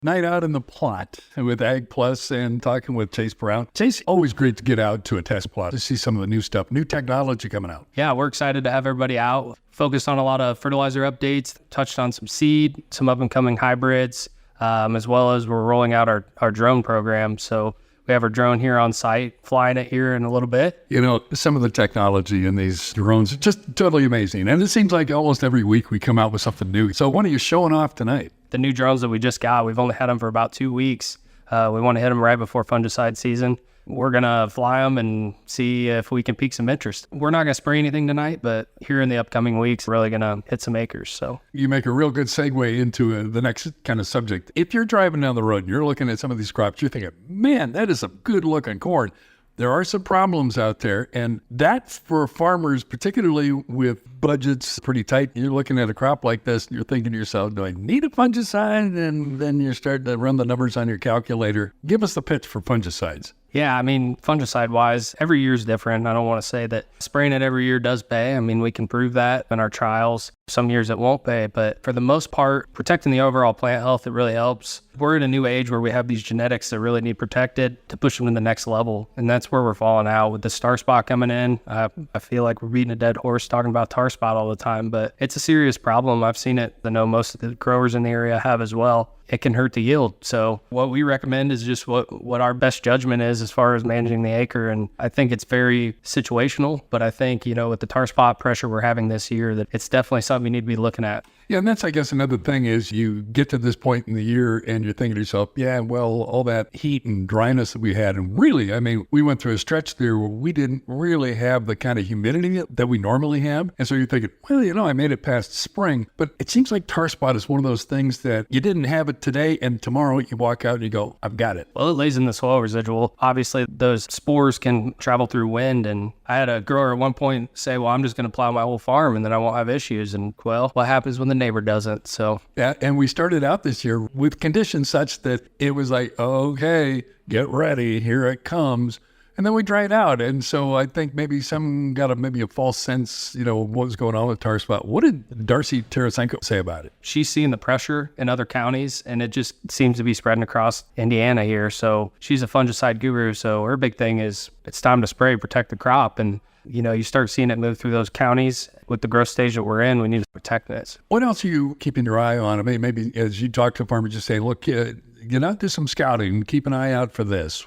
Night out in the plot with Ag Plus and talking with Chase Brown. Chase, always great to get out to a test plot to see some of the new stuff, new technology coming out. Yeah, we're excited to have everybody out. Focused on a lot of fertilizer updates, touched on some seed, some up and coming hybrids, as well as we're rolling out our drone program. So we have our drone here on site, flying it here in a little bit. You know, some of the technology in these drones is just totally amazing. And it seems like almost every week we come out with something new. So what are you showing off tonight? The new drones that we just got, we've only had them for about 2 weeks. We want to hit them right before fungicide season. We're going to fly them and see if we can pique some interest. We're not going to spray anything tonight, but here in the upcoming weeks, we're really going to hit some acres. So you make a real good segue into the next kind of subject. If you're driving down the road and you're looking at some of these crops, you're thinking, man, that is some good looking corn. There are some problems out there, and that's for farmers, particularly with budgets pretty tight. You're looking at a crop like this, and you're thinking to yourself, do I need a fungicide? And then you're starting to run the numbers on your calculator. Give us the pitch for fungicides. Yeah, I mean, fungicide-wise, every year is different. I don't want to say that spraying it every year does pay. I mean, we can prove that in our trials. Some years it won't pay, but for the most part, protecting the overall plant health, it really helps. We're in a new age where we have these genetics that really need protected to push them to the next level, and that's where we're falling out with the star spot coming in. I feel like we're beating a dead horse talking about tar spot all the time, but it's a serious problem. I've seen it. I know most of the growers in the area have as well. It can hurt the yield. So what we recommend is just what our best judgment is as far as managing the acre. And I think it's very situational, but I think, with the tar spot pressure we're having this year, that it's definitely something you need to be looking at. Yeah, and that's, I guess, another thing is you get to this point in the year and you're thinking to yourself, yeah, well, all that heat and dryness that we had, and really, I mean, we went through a stretch there where we didn't really have the kind of humidity that we normally have. And so you're thinking, well, I made it past spring, but it seems like tar spot is one of those things that you didn't have it today and tomorrow you walk out and you go, I've got it. Well, it lays in the soil residual. Obviously, those spores can travel through wind, and I had a grower at one point say, well, I'm just going to plow my whole farm and then I won't have issues. And well, what happens when the neighbor doesn't? So yeah, and we started out this year with conditions such that it was like, okay, get ready, here it comes. And then we dried out. And so I think maybe some got a false sense, of what was going on with tar spot. What did Darcy Tarasenko say about it? She's seeing the pressure in other counties, and it just seems to be spreading across Indiana here. So she's a fungicide guru. So her big thing is it's time to spray, protect the crop. And, you start seeing it move through those counties. With the growth stage that we're in, we need to protect this. What else are you keeping your eye on? I mean, maybe as you talk to farmers, just say, look, get out, do some scouting, keep an eye out for this.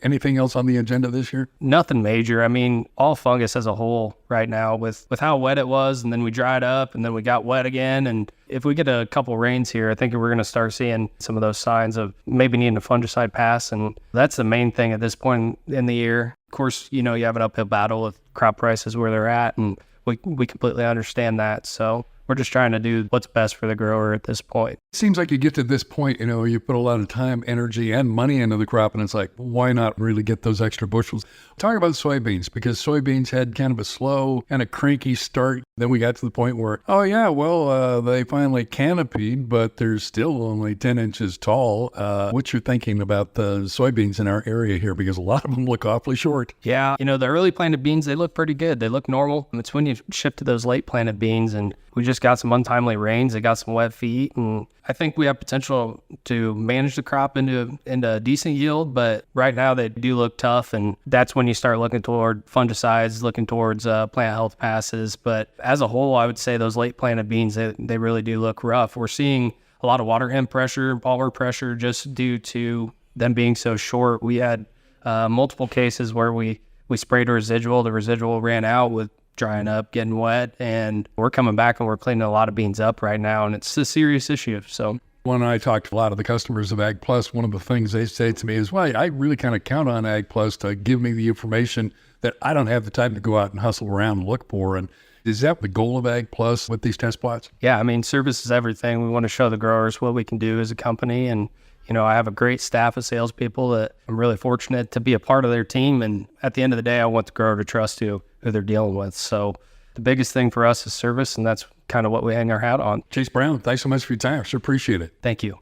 Anything else on the agenda this year? Nothing major. I mean, all fungus as a whole right now with how wet it was, and then we dried up, and then we got wet again. And if we get a couple rains here, I think we're going to start seeing some of those signs of maybe needing a fungicide pass. And that's the main thing at this point in the year. Of course, you have an uphill battle with crop prices where they're at, and we completely understand that. So we're just trying to do what's best for the grower at this point. It seems like you get to this point, you put a lot of time, energy, and money into the crop, and it's like, why not really get those extra bushels? Talk about soybeans, because soybeans had kind of a slow and a cranky start. Then we got to the point where, they finally canopied, but they're still only 10 inches tall. What's your thinking about the soybeans in our area here? Because a lot of them look awfully short. Yeah, the early planted beans, they look pretty good. They look normal. It's when you shift to those late planted beans, and we just got some untimely rains. They got some wet feet, and I think we have potential to manage the crop into a decent yield, but right now they do look tough, and that's when you start looking toward fungicides, looking towards plant health passes. But as a whole, I would say those late planted beans, they really do look rough. We're seeing a lot of water hem pressure, palmer pressure, just due to them being so short. We had multiple cases where we sprayed a residual. The residual ran out with drying up, getting wet, and we're coming back and we're cleaning a lot of beans up right now, and it's a serious issue. So when I talk to a lot of the customers of Ag Plus, one of the things they say to me is, well, I really kind of count on Ag Plus to give me the information that I don't have the time to go out and hustle around and look for. And is that the goal of Ag Plus with these test plots? Yeah, I mean, service is everything. We want to show the growers what we can do as a company, and I have a great staff of salespeople that I'm really fortunate to be a part of their team. And at the end of the day, I want the grower to trust who they're dealing with. So the biggest thing for us is service, and that's kind of what we hang our hat on. Chase Brown, thanks so much for your time. I sure appreciate it. Thank you.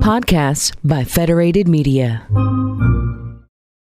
Podcasts by Federated Media.